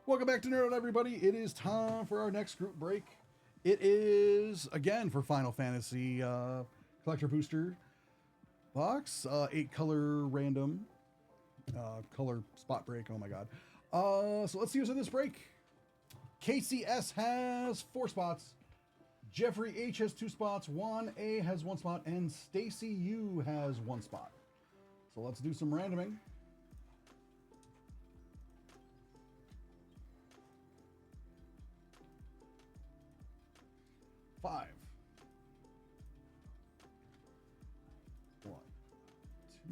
Welcome back to Nerd Out, everybody. It is time for our next group break. It is, again, for Final Fantasy Collector Booster box. 8-color random. Color spot break. Oh, my God. So let's see who's in this break. KCS has 4 spots. Jeffrey H has 2 spots. Juan A has 1 spot. And Stacy U has 1 spot. So let's do some randoming. 5, 1, 2.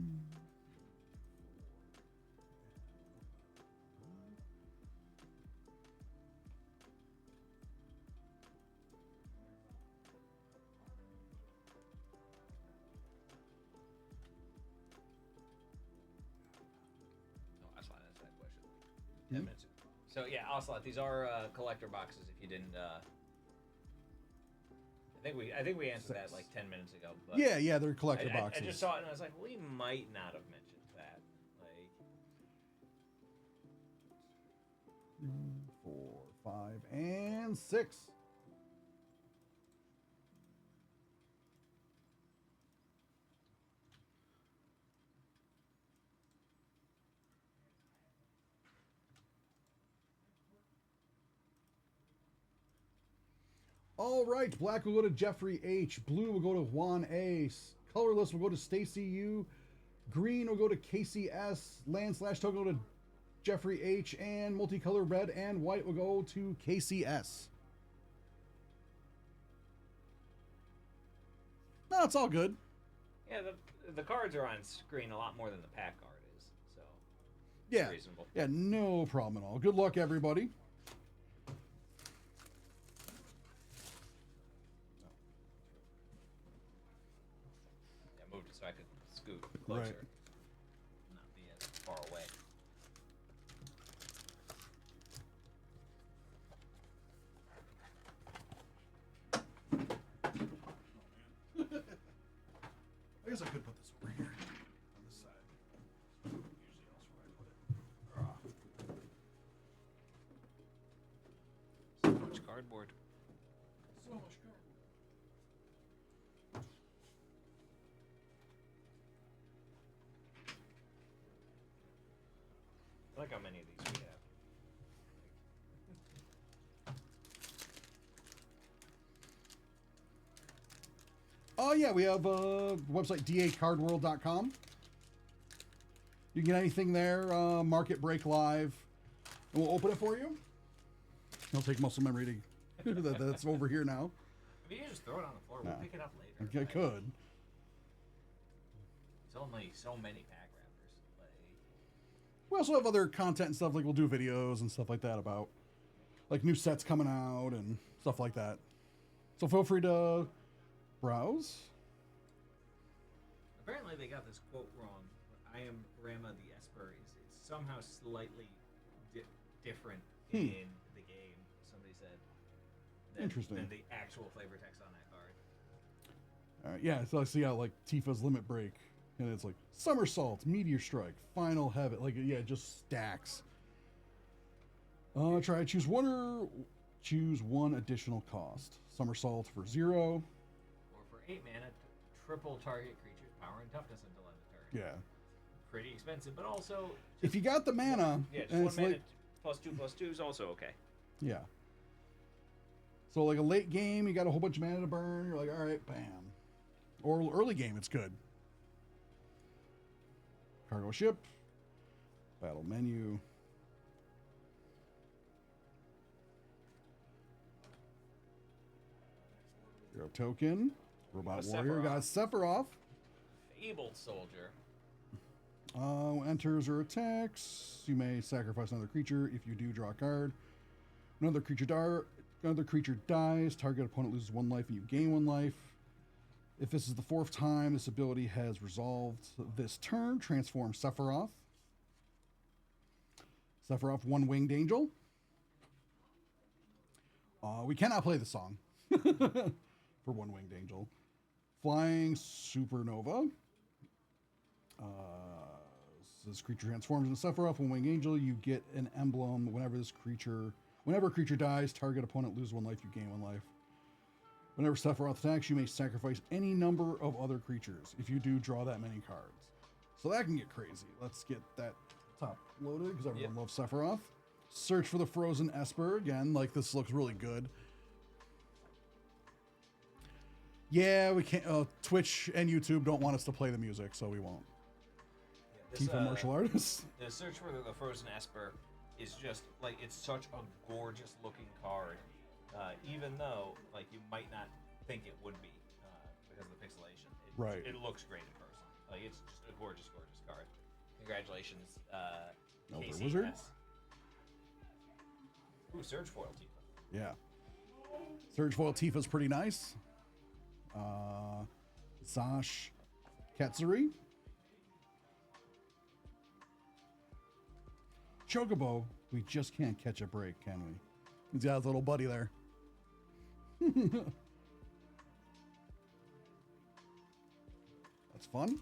Oh, Ocelot asked that question 10 minutes ago. So yeah, Ocelot, these are collector boxes. If you didn't, I think we answered that like 10 minutes ago. But Yeah, they're collector I boxes. just saw it and I was like, we might not have mentioned that. Like, 3, 4, 5, and 6. All right, black will go to Jeffrey H. Blue will go to Juan A. Colorless will go to Stacy U. Green will go to KCS. Land/token will go to Jeffrey H. And multicolor red and white will go to KCS. No, it's all good. yeah, the cards are on screen a lot more than the pack card is, so Yeah, reasonable. yeah, no problem at all. Good luck, everybody. I moved it so I could scoot closer, Right. not be as far away. I guess I could put this over here on this side. Usually else where I put it. So much cardboard. So much cardboard. I like how many of these we have. Oh yeah, we have website dacardworld.com. You can get anything there. Market Break Live, and we'll open it for you. It'll take muscle memory to that's over here now. If you just throw it on the floor, we'll Nah. pick it up later. I Like, could. It's only so many pack wrappers. Like, We also have other content and stuff, like we'll do videos and stuff like that about like new sets coming out and stuff like that. So feel free to browse. apparently they got this quote wrong. I am Rama the Esper. It's somehow slightly different in the game, somebody said. Interesting. Than the actual flavor text on that card. All right, yeah, so I see how like Tifa's Limit Break, and it's like Somersault, Meteor Strike, Final Heaven, like yeah, it just stacks. Try to choose one additional cost. Somersault for 0. Or for 8 mana, triple target creature's power and toughness until end of turn. Yeah. Pretty expensive, but also If you got the mana, yeah, just and 1 it's mana like +2/+2 is also okay. yeah. So like a late game, you got a whole bunch of mana to burn. You're like, all right, bam. Or early game, it's good. Cargo ship, battle menu. Hero token, robot Got warrior, got Sephiroth. Fabled soldier. Enters or attacks. You may sacrifice another creature. If you do, draw a card. Another creature dies. Target opponent loses 1 life and you gain 1 life. If this is the 4th time this ability has resolved this turn, transform Sephiroth. Sephiroth, 1 winged angel. We cannot play the song for 1 winged angel. Flying supernova. This creature transforms into Sephiroth. When Wing Angel, you get an emblem. Whenever a creature dies, target opponent loses 1 life, you gain 1 life. Whenever Sephiroth attacks, you may sacrifice any number of other creatures. If you do, draw that many cards. So that can get crazy. Let's get that top loaded because everyone loves Sephiroth. Search for the Frozen Esper. Again, like this looks really good. Yeah, we can't. Twitch and YouTube don't want us to play the music, so we won't. Yeah, Tifa martial artist. The search for the Frozen Esper is just like it's such a gorgeous looking card, even though like you might not think it would be because of the pixelation. Right. It looks great in person. Like it's just a gorgeous, gorgeous card. Congratulations, Elder KCS. Wizard. Ooh, Surge Foil Tifa. Yeah. Surge Foil Tifa's pretty nice. Zash Katsuri. Chocobo, we just can't catch a break, can we? He's got his little buddy there. That's fun.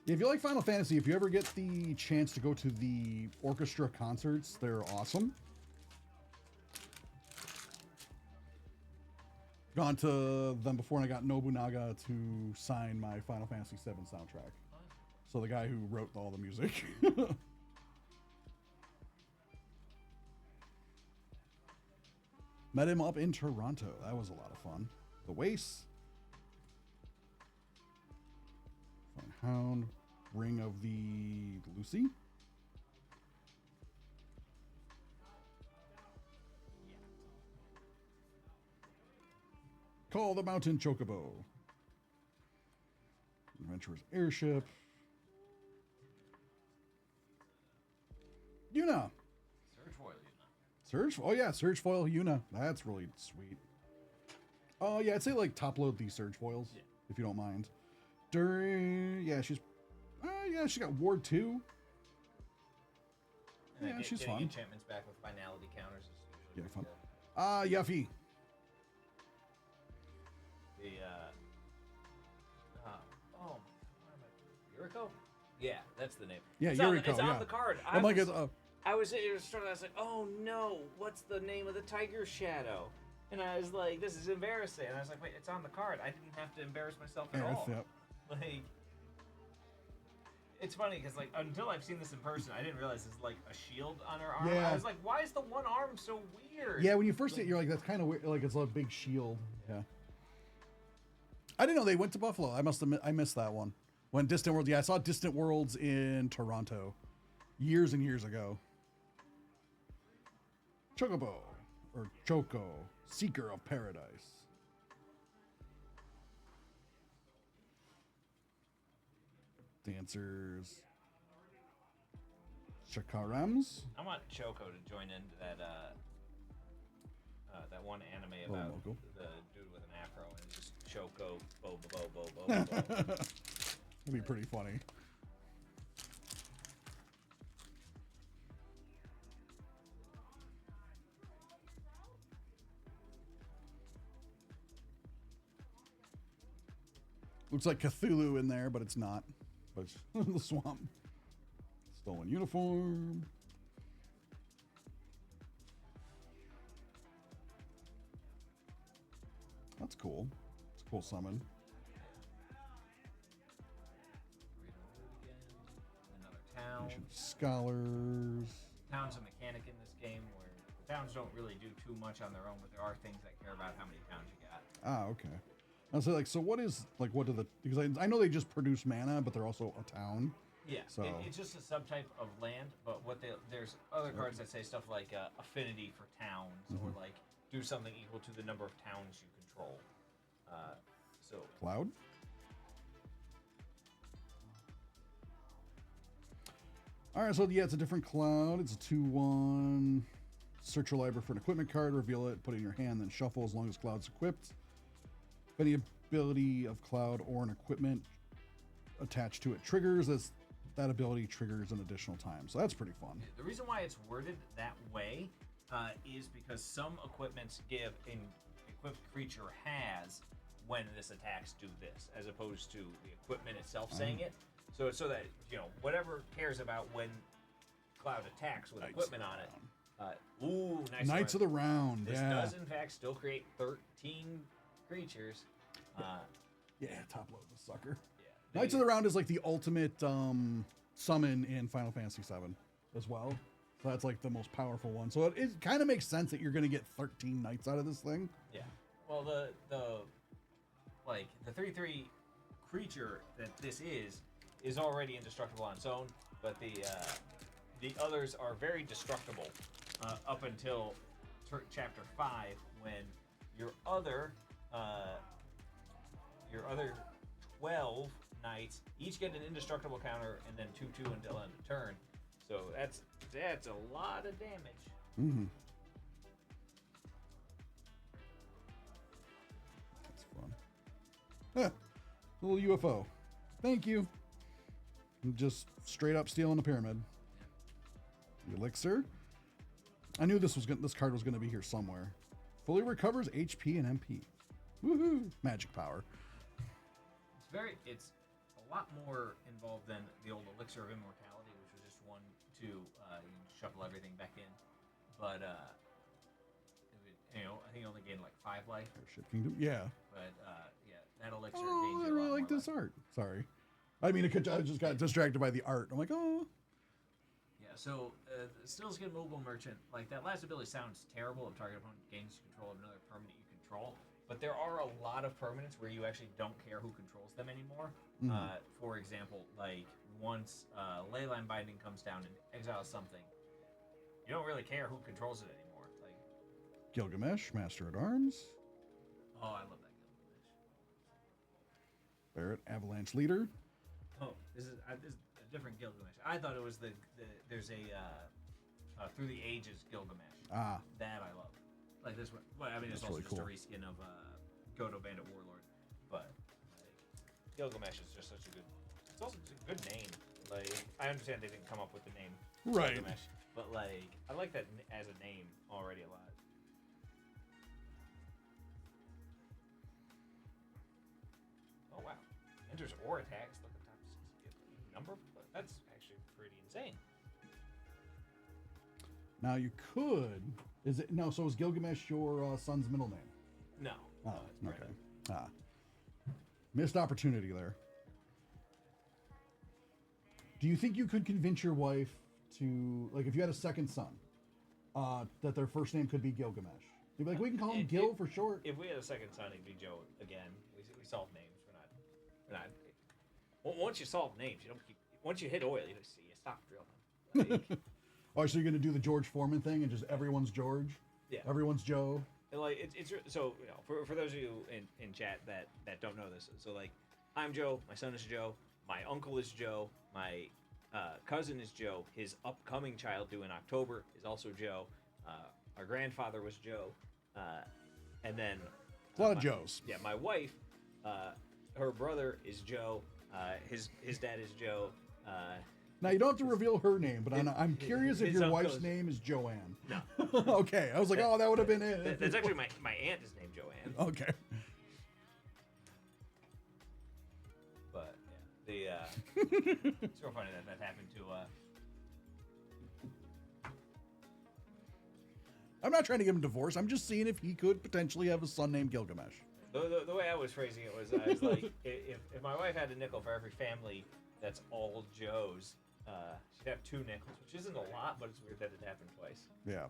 If you like Final Fantasy, if you ever get the chance to go to the orchestra concerts, they're awesome. Gone to them before, and I got Nobunaga to sign my Final Fantasy VII soundtrack. So the guy who wrote all the music. Met him up in Toronto. That was a lot of fun. The Waste. Fun Hound. Ring of the Lucy. Call the Mountain Chocobo. Adventurer's Airship. Yuna. Surge Foil Yuna. Surge? Oh yeah, Surge Foil Yuna. That's really sweet. Oh yeah, I'd say like top load these Surge Foils, if you don't mind. Yeah, she's got Ward 2. And Yeah, she's getting fun. enchantments back with finality counters is usually Yeah, pretty fun. good. Yuffie. The what am I? Yuriko? Yeah, that's the name. Yeah, it's Yuriko. It's yeah. on the card. Oh my god. I was like, oh no, what's the name of the Tiger Shadow? And I was like, this is embarrassing. And I was like, wait, it's on the card. I didn't have to embarrass myself at all. Yep. Like, it's funny because like until I've seen this in person, I didn't realize it's like a shield on her arm. Yeah. I was like, why is the one arm so weird? Yeah, when you first see it, you're like, that's kind of weird. Like it's a big shield. Yeah. I didn't know they went to Buffalo. I missed that one. When Distant Worlds, yeah, I saw Distant Worlds in Toronto years and years ago. Chocobo, or Choco, Seeker of Paradise. Dancers. Chakarams. I want Choco to join into that that one anime Oh, about Loco. the dude with an afro and just Choco, bo bo bo bo bo bo. That'd be pretty funny. Looks like Cthulhu in there, but it's not. But it's in the swamp. Stolen uniform. That's cool. It's a cool summon. Another town. Ancient Scholars. Town's a mechanic in this game where the towns don't really do too much on their own, but there are things that care about how many towns you got. Ah, okay. I'll say, like, so what is, like, what do the, because I know they just produce mana, but they're also a town. Yeah, So- it's just a subtype of land, but there's other cards that say stuff like affinity for towns, or like do something equal to the number of towns you control. So Cloud. All right, so yeah, it's a different Cloud. It's a 2/1. Search your library for an equipment card, reveal it, put it in your hand, then shuffle as long as Cloud's equipped. If any ability of Cloud or an equipment attached to it triggers, that ability triggers an additional time. So that's pretty fun. the reason why it's worded that way is because some equipments give an equipped creature has when this attacks, do this, as opposed to the equipment itself saying it. So that whatever cares about when Cloud attacks with equipment on it. Nice. Knights of the Round. This yeah. does in fact still create 13 creatures. Yeah, top load the sucker. Yeah, Knights of the Round is like the ultimate summon in Final Fantasy VII as well. So that's like the most powerful one. So it kind of makes sense that you're going to get 13 knights out of this thing. Yeah. Well, the 3/3 creature that this is already indestructible on its own, but the others are very destructible up until chapter 5, when your other 12 knights each get an indestructible counter and then 2/2 until end of turn. So that's a lot of damage. Mm-hmm. That's fun. Huh. Little UFO. Thank you. I'm just straight up stealing a pyramid. The elixir. I knew this card was gonna be here somewhere. Fully recovers HP and MP. Woohoo! Magic power. It's a lot more involved than the old Elixir of Immortality, which was just 1, 2. You shuffle everything back in, but I think you only gained like 5 life. Airship Kingdom. Yeah. But that elixir Oh, gains I you a really lot like more this life. art. Sorry. I mean, I just got distracted by the art. I'm like, oh. Yeah, so Still Skin Mobile Merchant, like that last ability sounds terrible. If target opponent gains control of another permanent you control, but there are a lot of permanents where you actually don't care who controls them anymore. For example, like once Leyline Binding comes down and exiles something, you don't really care who controls it anymore. Like Gilgamesh, Master at Arms. Oh, I love that Gilgamesh. Barret, Avalanche Leader. Oh, this is a different Gilgamesh. I thought it was there's a Through the Ages Gilgamesh. Ah. That I love. Like this one. Well, I mean, it's That's also really just cool. a reskin of Godo Bandit Warlord, but like, Gilgamesh is just such a good. It's also a good name. Like I understand they didn't come up with the name Right. Gilgamesh, but like I like that as a name already a lot. Oh wow! Enters or attacks. Look at top 6 number. That's actually pretty insane. Now you could. Is it no? So is Gilgamesh your son's middle name? No. Oh, it's Brendan. okay. Missed opportunity there. Do you think you could convince your wife to, like, if you had a second son, that their first name could be Gilgamesh? You'd be like, we can call him Gil for short. If we had a second son, it'd be Joe again. We solve names. We're not. Once you solve names, you don't keep. Once you hit oil, you stop drilling. Like, Oh, so you're gonna do the George Foreman thing and just everyone's George? Yeah. Everyone's Joe. And like it's so for those of you in chat that don't know this, so like I'm Joe, my son is Joe, my uncle is Joe, my cousin is Joe, his upcoming child due in October is also Joe, our grandfather was Joe, and then A lot of Joes. Yeah, my wife, her brother is Joe, his dad is Joe. Now you don't have to reveal her name, but I'm curious if his your uncle's- wife's name is Joanne. No. Okay, I was like, oh, that would have been it. That's actually my aunt is named Joanne. Okay. But yeah, it's real funny that happened to. I'm not trying to give him divorce. I'm just seeing if he could potentially have a son named Gilgamesh. The way I was phrasing it was, I was like, if my wife had a nickel for every family that's all Joes, she'd have 2 nickels, which isn't a lot, but it's weird that it happened twice. Yeah.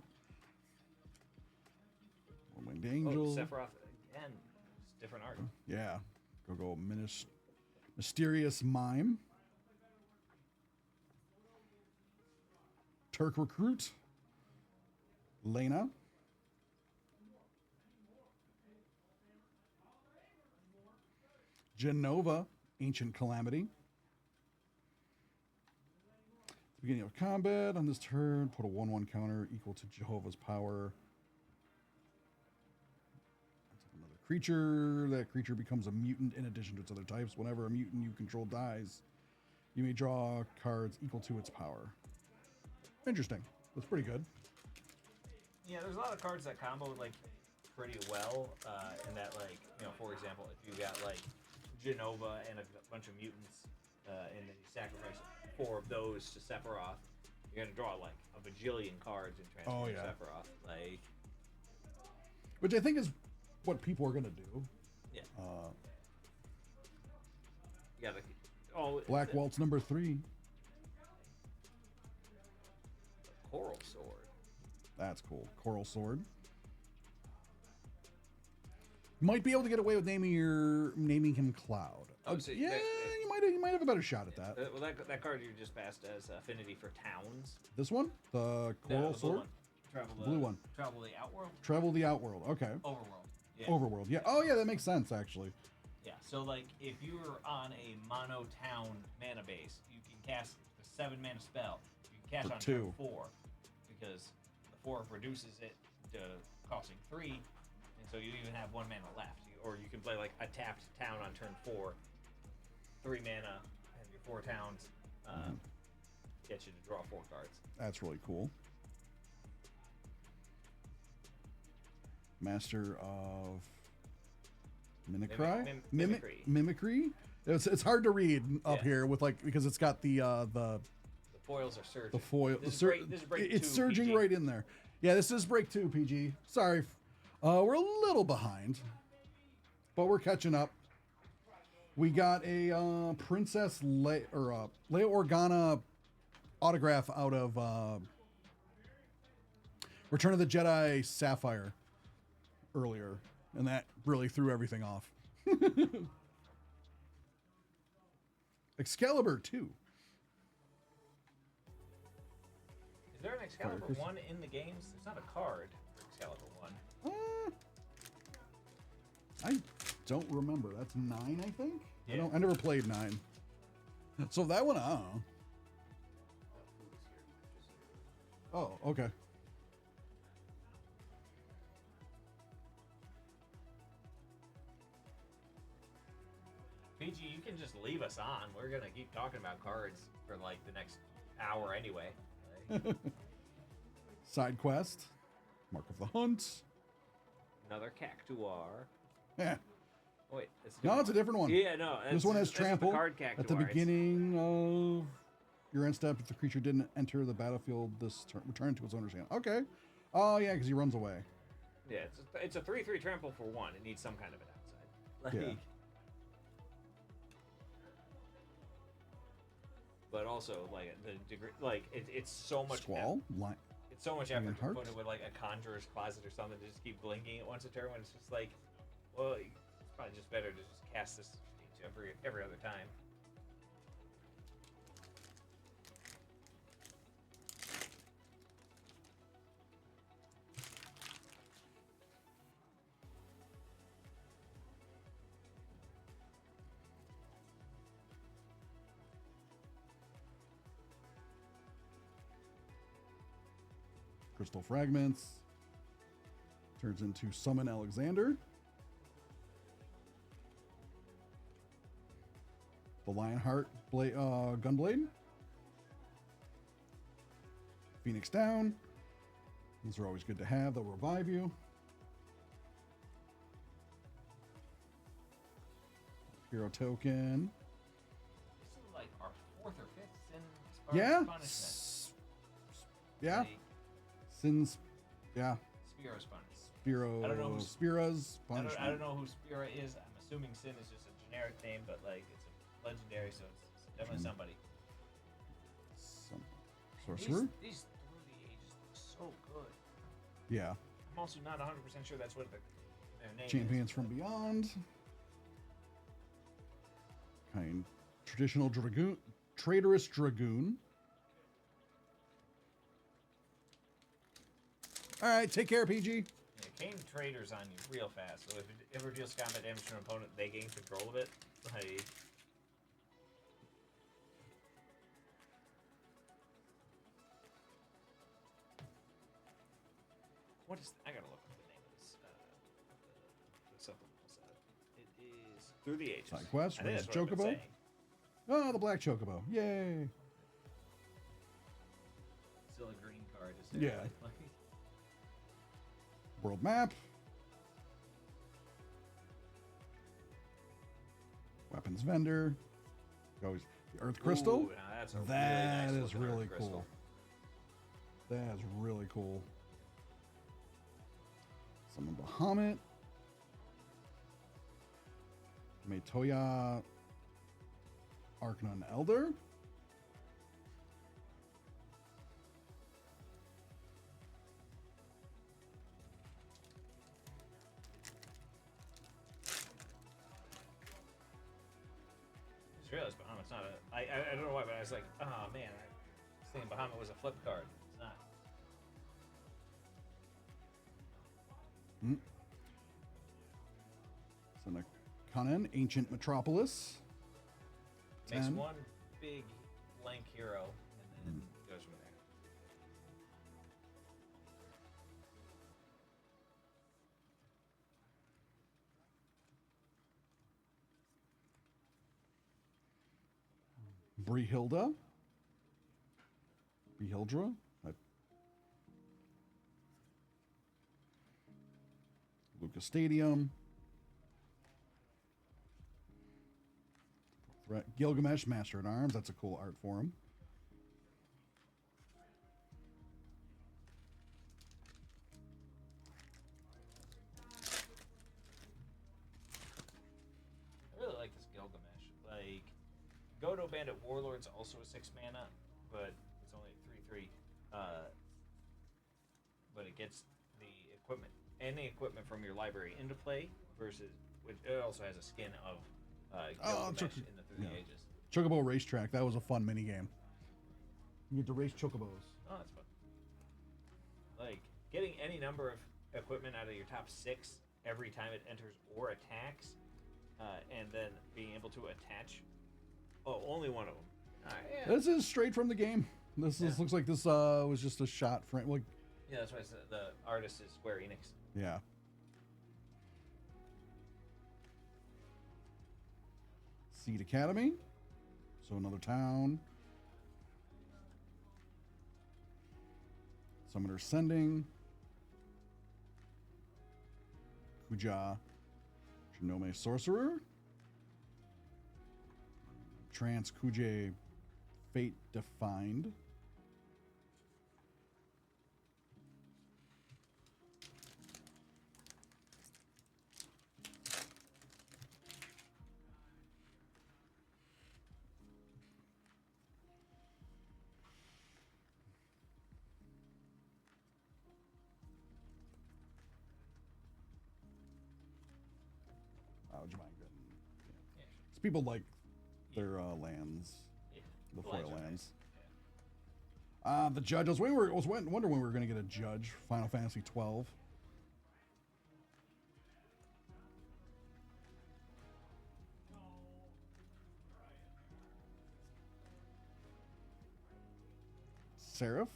One-winged angel. Oh, Sephiroth again. It's different art. Yeah. Go mysterious mime. Turk recruit. Lena. Genova, ancient calamity. At the beginning of combat on this turn, put a 1/1 counter equal to Jehovah's power. Another creature. That creature becomes a mutant in addition to its other types. Whenever a mutant you control dies, you may draw cards equal to its power. Interesting. That's pretty good. Yeah, there's a lot of cards that combo. Like, pretty well in that, like, you know, for example, if you got like Genova and a bunch of mutants, and then you sacrifice 4 of those to Sephiroth, you're gonna draw like a bajillion cards and transfer Sephiroth. Like, which I think is what people are gonna do. yeah. You gotta. Oh, Black Waltz number 3. Coral Sword. That's cool. Coral Sword. Might be able to get away with naming him Cloud. Oh, so yeah, that- you might have a better shot at that. Well, that card you just passed as affinity for towns. This one, the The Coral blue Sword, one. Travel the Blue one. Travel the Outworld. Travel the Outworld. Okay, Overworld. Yeah. Overworld. Yeah. Oh yeah, that makes sense actually. Yeah. So like, if you're on a mono town mana base, you can cast a 7 mana spell. You can cast For on 2. turn 4 because the 4 reduces it to costing 3, and so you even have 1 mana left. Or you can play like a tapped town on turn 4, 3 mana, and your 4 towns get you to draw 4 cards. That's really cool. Master of Mimicry? Mimicry? It's hard to read up here with like because it's got the foils are surging. The foil. This is break it's 2, surging PG. right in there. Yeah, this is break 2, PG. Sorry. We're a little behind, but we're catching up. We got a Princess Leia Organa autograph out of Return of the Jedi Sapphire earlier, and that really threw everything off. Excalibur 2. Is there an Excalibur 1 in the games? There's not a card for Excalibur 1. I don't remember. That's 9, I think. Yeah. I never played 9. So that one, I don't know. Oh, okay. PG, you can just leave us on. We're gonna keep talking about cards for like the next hour anyway. Like, Side quest. Mark of the Hunt. another Cactuar. Yeah. Oh, wait, it's No, it's a different one. Yeah, no. This one has this is the trample card Cactuar. at the beginning of your end step. If the creature didn't enter the battlefield this turn, return to its owner's hand. Okay. Oh yeah, because he runs away. Yeah, it's a 3/3 trample for 1. It needs some kind of an outside. Like, Yeah. But also, like the degree, like it's so much. Squall. Line. It's so much effort to Heart? put it with like a conjurer's closet or something to just keep blinking it once a turn when it's just like, well, it's probably just better to just cast this each every other time. Crystal fragments. Turns into Summon Alexander. The Lionheart Gunblade. Phoenix down. These are always good to have. They'll revive you. Hero token. This is like our 4th or 5th sin as far Yeah. as punishment. Yeah. Like, Sin's. Yeah. Spiro's punishment. Spiro. I don't know who Spira's I punishment. don't know who Spira is. I'm assuming Sin is just a generic name, but like it's a legendary, so it's definitely somebody. Some sorcerer. These through the ages look so good. Yeah. I'm also not 100% sure that's what their name Champions is. from Beyond. Kind. Traditional Dragoon. Traitorous Dragoon. All right, take care, PG. Yeah, Kane traders on you real fast, so if it ever deals combat damage to an opponent, they gain control of it. Like, what is? I gotta look up the name of this. The supplemental set. It is Through the Ages. Side quest, I think raise that's what I've been Chocobo. saying. Oh, the Black Chocobo. Yay. Still a green card. Is Yeah. Like, World map. Weapons vendor. Goes the Earth Crystal. Ooh, now that's a That really nice is looking really Earth crystal. cool. That is really cool. Summon Bahamut. Metoya Arcanon Elder. I just realized Bahamut's not a. I don't know why, but I was like, oh man, I was thinking Bahamut was a flip card. It's not. Sunokanen, Ancient Metropolis. Makes 10. one big blank hero, and then goes from there. Brihilda. Brihildra. Lucas Stadium. Gilgamesh, Master at Arms. That's a cool art for him. I really like this Gilgamesh. Like, Godo Bandit Warlord's also a 6 mana, but it's only 3/3. But it gets the equipment, any equipment from your library into play versus, which it also has a skin of Gilgamesh in the Through the Ages. Chocobo Racetrack. That was a fun mini game. You get to race chocobos. Oh, that's fun. Like, getting any number of equipment out of your top 6 every time it enters or attacks, and then being able to attach only one of them. Yeah. This is straight from the game. This looks like this was just a shot frame. Like, Yeah, that's why the artist is Square Enix. yeah. Seed Academy. So another town. Summoner Sending. Kuja. Shinome Sorcerer. Trans Kuje Fate Defined. Would you mind getting? Yeah, So people like their lands, yeah. the The lands foil are nice. lands. The judge. I was wondering when we were going to get a judge. Final Fantasy 12. Seraph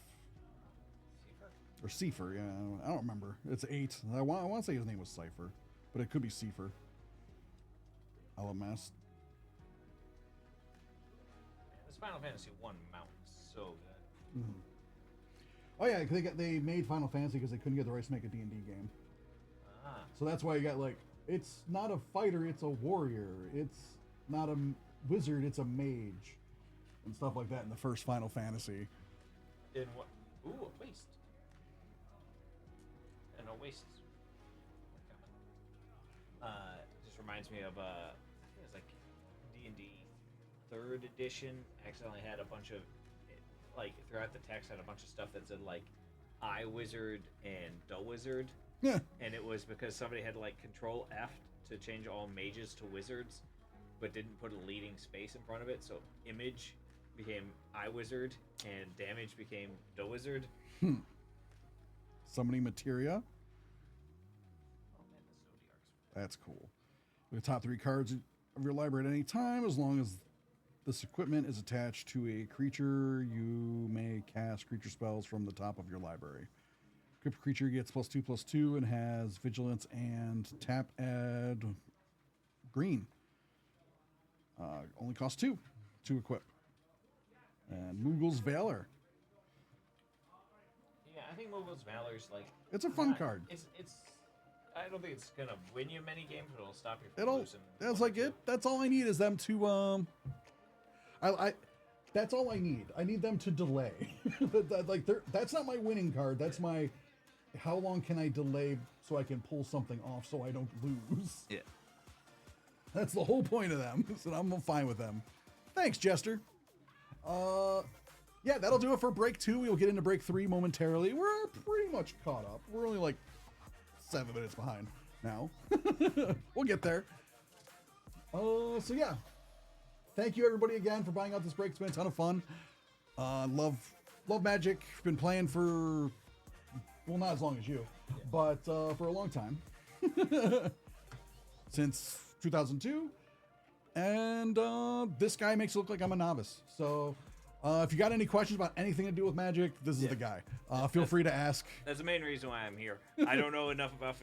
or Seifer? Yeah, I don't remember. It's 8. I want to say his name was Cipher, but it could be Seifer. LMS. Man, this Final Fantasy 1 mountain's so good. Oh yeah, they made Final Fantasy because they couldn't get the rights to make a D&D game. Ah, So that's why you got like, it's not a fighter, it's a warrior. It's not a wizard, it's a mage, and stuff like that in the first Final Fantasy. in what? Ooh, a waste. And a waste. Just reminds me of I think it was like D&D 3rd edition. Accidentally had a bunch of, like, throughout the text had a bunch of stuff that said like I Wizard and Dull Wizard. Yeah. And it was because somebody had like Control F to change all mages to wizards, but didn't put a leading space in front of it. So image became I Wizard and damage became Dull Wizard. Summoning Materia. Oh man, the Zodiacs. That's cool. The top 3 cards of your library at any time, as long as this equipment is attached to a creature, you may cast creature spells from the top of your library. Equipped creature gets +2/+2 and has vigilance and tap add green. Only costs 2 to equip. And Moogle's Valor. Yeah, I think Moogle's Valor's like It's a fun card. It's I don't think it's gonna win you many games, but it'll stop you from It'll. losing. That's one or like two. it. That's all I need is them to I that's all I need. I need them to delay. Like that's not my winning card. That's my how long can I delay so I can pull something off so I don't lose. Yeah. That's the whole point of them. So I'm fine with them. Thanks, Jester. Yeah, that'll do it for break 2. We'll get into break 3 momentarily. We're pretty much caught up. We're only like 7 minutes behind now. We'll get there. So yeah. Thank you everybody again for buying out this break. It's been a ton of fun. Love Magic. Been playing for, well, not as long as you, but for a long time. Since 2002. And this guy makes it look like I'm a novice. So if you got any questions about anything to do with Magic, this is the guy. Feel free to ask. That's the main reason why I'm here. I don't know enough about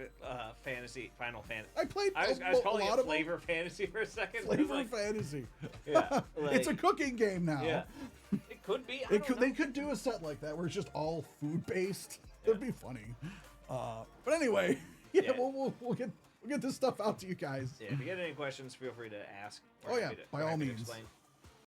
fantasy, Final Fantasy. I played I was a calling lot it of Flavor Fantasy for a second. Flavor like, Fantasy. Yeah, It's a like- cooking game now. Yeah, it could be. I don't know. They could do a set like that where it's just all food based. It'd be funny. But anyway, Yeah. we'll get this stuff out to you guys. Yeah, if you get any questions, feel free to ask. Oh, yeah, Happy to- by all happy to means. explain.